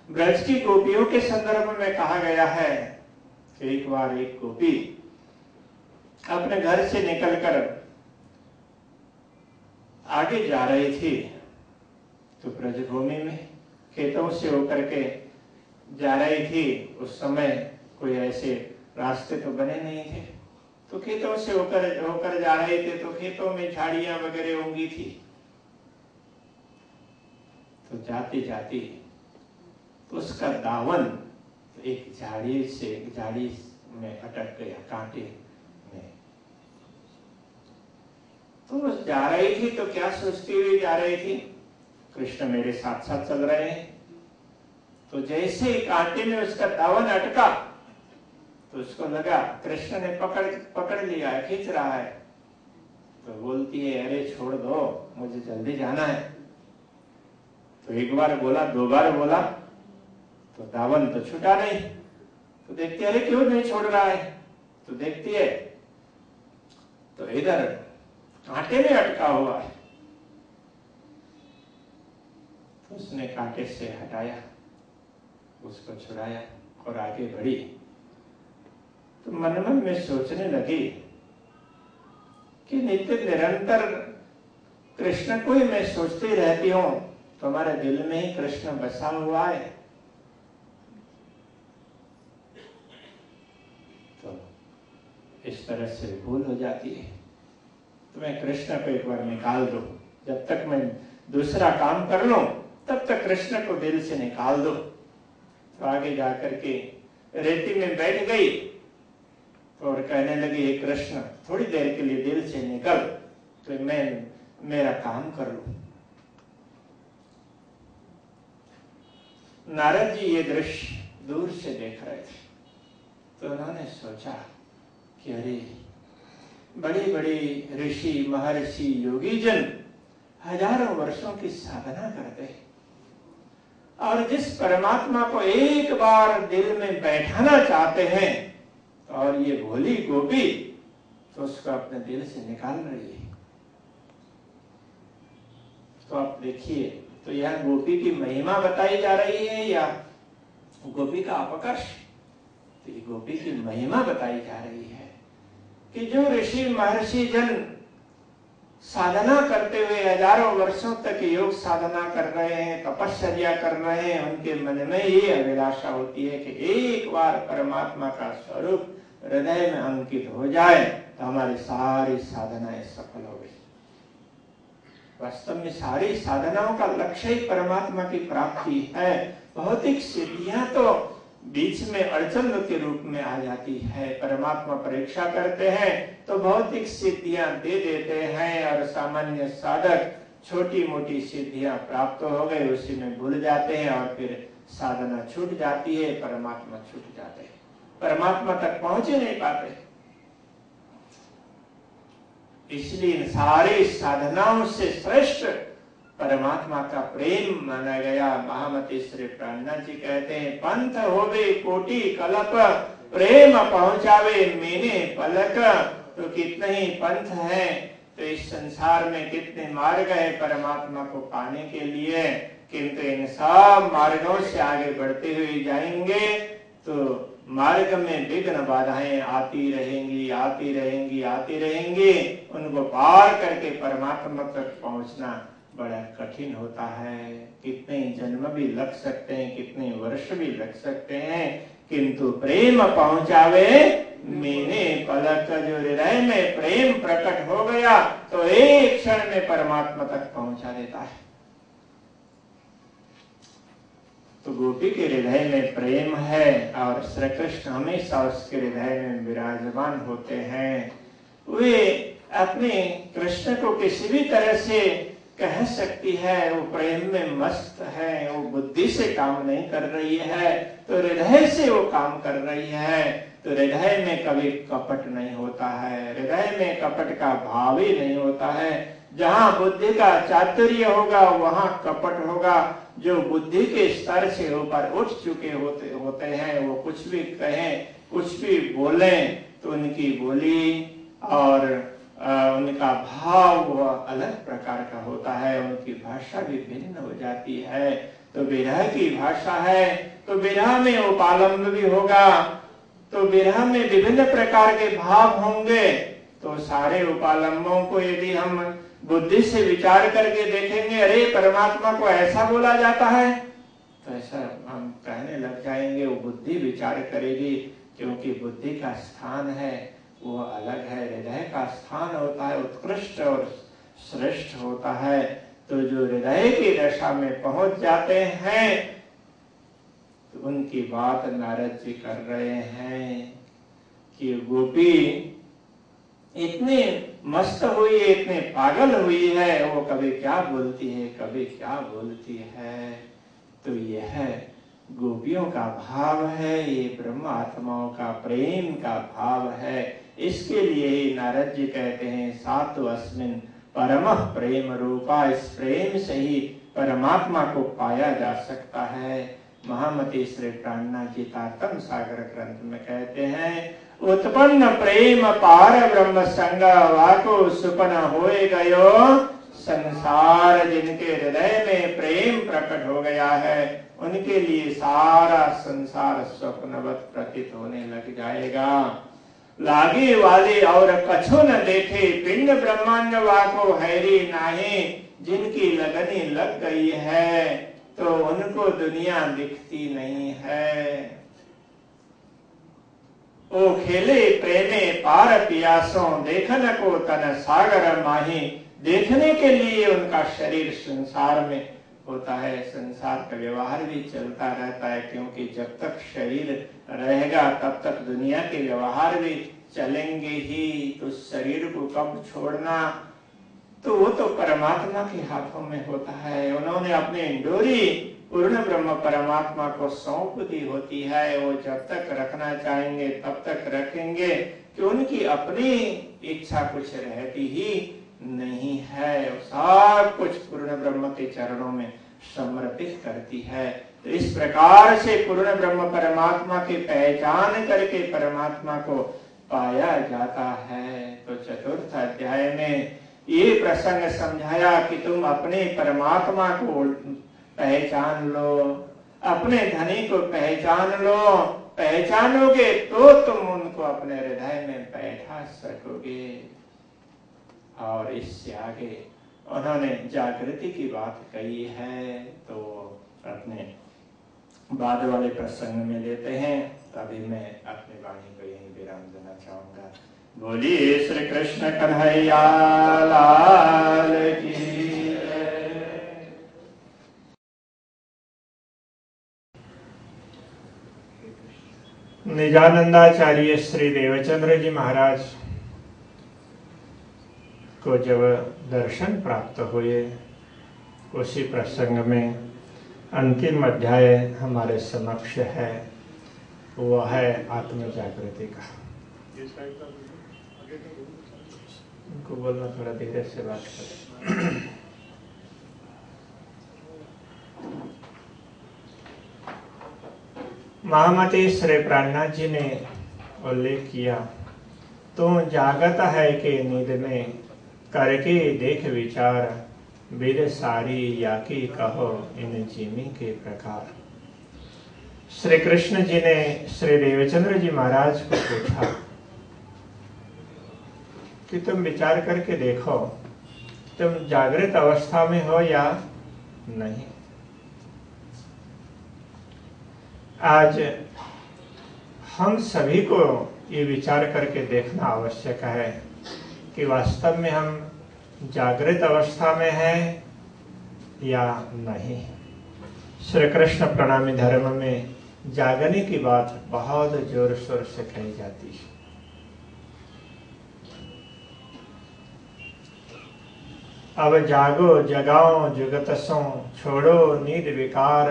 ब्रज की गोपियों के संदर्भ में कहा गया है कि एक बार एक गोपी अपने घर से निकलकर आगे जा रही थी, तो ब्रजभूमि में खेतों से होकर के जा रही थी। उस समय कोई ऐसे रास्ते तो बने नहीं थे, तो खेतों से होकर जा रहे थे, तो खेतों में झाड़ियां वगैरह होंगी थी। तो जाती जाती तो उसका दामन एक झाड़ी में अटक गया, कांटे में। तो वो जा रही थी तो क्या सोचती हुई जा रही थी, कृष्ण मेरे साथ साथ चल रहे हैं। तो जैसे ही कांटे में उसका दामन अटका तो उसको लगा कृष्ण ने पकड़ लिया है, खींच रहा है। तो बोलती है अरे छोड़ दो, मुझे जल्दी जाना है। तो एक बार बोला, दो बार बोला, तो दामन तो छूटा नहीं। तो देखती है अरे क्यों नहीं छोड़ रहा है। तो देखती है तो इधर कांटे में अटका हुआ है। तो उसने कांटे से हटाया, उसको छुड़ाया और आगे बढ़ी। तो मन में सोचने लगी कि नित्य निरंतर कृष्ण को ही मैं सोचती रहती हूँ, तुम्हारे दिल में ही कृष्ण बसा हुआ है। तो इस तरह से भूल हो जाती है। तो मैं कृष्ण को एक बार निकाल दूं, जब तक मैं दूसरा काम कर लूं तब तक कृष्ण को दिल से निकाल दो। तो आगे जाकर के रेती में बैठ गई और कहने लगी हे कृष्ण थोड़ी देर के लिए दिल से निकल, तो मैं मेरा काम कर लूं। नारद जी ये दृश्य दूर से देख रहे थे, तो उन्होंने सोचा कि अरे बड़ी बड़ी ऋषि महर्षि योगी जन हजारों वर्षों की साधना करते हैं, और जिस परमात्मा को एक बार दिल में बैठाना चाहते हैं, और ये भोली गोपी तो उसको अपने दिल से निकाल रही है। तो आप देखिए, तो यह गोपी की महिमा बताई जा रही है या गोपी का अपकर्ष? तो ये गोपी की महिमा बताई जा रही है कि जो ऋषि महर्षि जन साधना करते हुए हजारों वर्षों तक योग साधना कर रहे हैं, तपश्चर्या कर रहे हैं, उनके मन में ये अभिलाषा होती है कि एक बार परमात्मा का स्वरूप हृदय में अंकित हो जाए तो हमारी सारी साधनाएं सफल हो गई। वास्तव में सारी साधनाओं का लक्ष्य ही परमात्मा की प्राप्ति है। भौतिक सिद्धियां तो बीच में अड़चन के रूप में आ जाती है। परमात्मा परीक्षा करते हैं तो भौतिक सिद्धियां दे देते हैं, और सामान्य साधक छोटी मोटी सिद्धियां प्राप्त हो गए उसी में भूल जाते हैं, और फिर साधना छूट जाती है, परमात्मा छूट जाते हैं, परमात्मा तक पहुंच ही नहीं पाते। इसलिए इन सारी साधनाओं से श्रेष्ठ परमात्मा का प्रेम माना गया। महामती श्री प्राणनाथ जी कहते हैं पंथ होवे कोटि कलप, प्रेम पहुंचावे मेने पलक। तो कितने ही पंथ हैं, तो इस संसार में कितने मार्ग है परमात्मा को पाने के लिए, किंतु इन सब मार्गों से आगे बढ़ते हुए जाएंगे तो मार्ग में विघ्न बाधाएं आती रहेंगी, आती रहेंगी, आती रहेंगी। उनको पार करके परमात्मा तक पहुंचना बड़ा कठिन होता है। कितने जन्म भी लग सकते हैं, कितने वर्ष भी लग सकते हैं, किंतु प्रेम पहुंचावे मेने पलक। जो हृदय में प्रेम प्रकट हो गया तो एक क्षण में परमात्मा तक पहुंचा देता है। तो गोपी के हृदय में प्रेम है और श्री कृष्ण हमेशा उसके हृदय में विराजमान होते हैं। वे अपने कृष्ण को किसी भी तरह से कह सकती है वो प्रेम में मस्त है, वो बुद्धि से काम नहीं कर रही है, तो हृदय से वो काम कर रही है। तो हृदय में कभी कपट नहीं होता है, हृदय में कपट का भाव ही नहीं होता है। जहाँ बुद्धि का चातुर्य होगा वहाँ कपट होगा। जो बुद्धि के स्तर से ऊपर उठ चुके होते हैं वो कुछ भी कहें, कुछ भी बोलें, तो उनकी बोली और उनका भाव अलग प्रकार का होता है, उनकी भाषा भी भिन्न हो जाती है। तो विरह की भाषा है, तो विरह में उपालंब भी होगा, तो विरह में विभिन्न प्रकार के भाव होंगे। तो सारे उपालंबों को यदि हम बुद्धि से विचार करके देखेंगे, अरे परमात्मा को ऐसा बोला जाता है, तो ऐसा हम कहने लग जाएंगे। वो बुद्धि विचार करेगी, क्योंकि बुद्धि का स्थान है वो अलग है, हृदय का स्थान होता है, उत्कृष्ट और श्रेष्ठ होता है। तो जो हृदय की दशा में पहुंच जाते हैं, तो उनकी बात नारद जी कर रहे हैं कि गोपी इतने मस्त हुई है, इतने पागल हुई है, वो कभी क्या बोलती है, कभी क्या बोलती है। तो यह गोपियों का भाव है, ये ब्रह्म आत्माओं का प्रेम का भाव है। इसके लिए ही नारद जी कहते हैं सातु अस्मिन परमः प्रेम रूपा, इस प्रेम से ही परमात्मा को पाया जा सकता है। महामती श्री प्राणनाथ जी तारतम सागर ग्रंथ में कहते हैं, उत्पन्न प्रेम पार ब्रह्म संग, वाको सुपन होए गयो संसार। जिनके हृदय में प्रेम प्रकट हो गया है, उनके लिए सारा संसार स्वप्नवत प्रतीत होने लग जाएगा। लागे वाले और कछु न देखे, पिंड ब्रह्मांड वाको हैरी नाहे। जिनकी लगनी लग गई है, तो उनको दुनिया दिखती नहीं है। ओ खेले प्रेमे पार पियासों, देखन को तन सागर माही। देखने के लिए उनका शरीर संसार में होता है, संसार का व्यवहार भी चलता रहता है, क्योंकि जब तक शरीर रहेगा तब तक दुनिया के व्यवहार भी चलेंगे ही। तो शरीर को कब छोड़ना, तो वो तो परमात्मा के हाथों में होता है। उन्होंने अपनी डोरी पूर्ण ब्रह्म परमात्मा को सौंप दी होती है। वो जब तक रखना चाहेंगे तब तक रखेंगे, कि उनकी अपनी इच्छा कुछ रहती ही नहीं है। सब कुछ पूर्ण ब्रह्म के चरणों में समर्पित करती है। तो इस प्रकार से पूर्ण ब्रह्म परमात्मा की पहचान करके परमात्मा को पाया जाता है। तो चतुर्थ अध्याय में ये प्रसंग समझाया कि तुम अपने परमात्मा को पहचान लो, अपने धनी को पहचान लो। पहचानोगे तो तुम उनको अपने हृदय में बैठा सकोगे। और इससे आगे उन्होंने जागृति की बात कही है, तो अपने बाद वाले प्रसंग में लेते हैं। तभी मैं अपनी वाणी को यहीं विराम देना चाहूंगा। बोलिए श्री कृष्ण कन्हैया लाल की। निजानंदाचार्य श्री देवचंद्र जी महाराज को जब दर्शन प्राप्त हुए, उसी प्रसंग में अंतिम अध्याय हमारे समक्ष है, वो है आत्म जागृति का। उनको बोलना थोड़ा धीरे से बात करें। महामती श्री प्राणनाथ जी ने उल्लेख किया, तो जागत है कि नींद में करके देख विचार, विद सारी या की कहो इन जीमी के प्रकार। श्री कृष्ण जी ने श्री देवचंद्र जी महाराज को पूछा कि तुम विचार करके देखो, तुम जागृत अवस्था में हो या नहीं। आज हम सभी को ये विचार करके देखना आवश्यक है कि वास्तव में हम जागृत अवस्था में हैं या नहीं। श्री कृष्ण प्रणामी धर्म में जागने की बात बहुत जोर शोर से कही जाती है। अब जागो जगाओ जुगतसों, छोड़ो नींद विकार,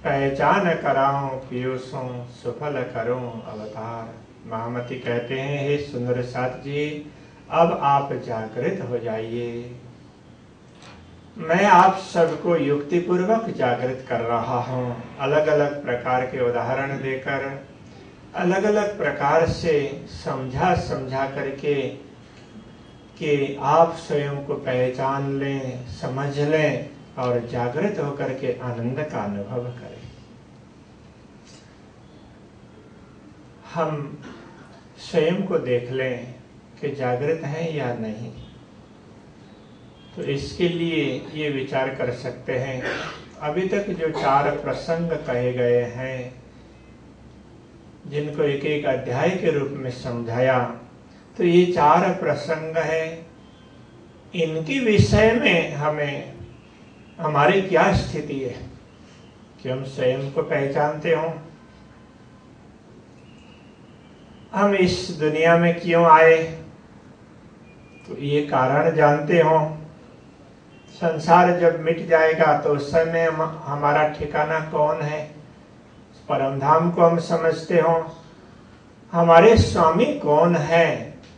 पहचान कराओ पीयूषों, सुफल करो अवतार। महामती कहते हैं, हे सुंदर साथ जी, अब आप जागृत हो जाइए। मैं आप सबको युक्ति पूर्वक जागृत कर रहा हूँ, अलग अलग प्रकार के उदाहरण देकर, अलग अलग प्रकार से समझा करके कि आप स्वयं को पहचान लें, समझ लें और जागृत होकर के आनंद का अनुभव करें। हम स्वयं को देख लें कि जागृत है या नहीं। तो इसके लिए ये विचार कर सकते हैं, अभी तक जो 4 प्रसंग कहे गए हैं, जिनको एक एक अध्याय के रूप में समझाया, तो ये 4 प्रसंग है। इनके विषय में हमें हमारी क्या स्थिति है कि हम स्वयं को पहचानते हों, हम इस दुनिया में क्यों आए, तो ये कारण जानते हो। संसार जब मिट जाएगा तो उस समय हमारा ठिकाना कौन है, परम धाम को हम समझते हो। हमारे स्वामी कौन है,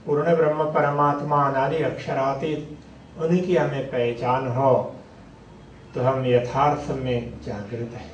पूर्ण ब्रह्म परमात्मा अनादि अक्षरातीत, उन्हीं की हमें पहचान हो तो हम यथार्थ में जागृत हैं।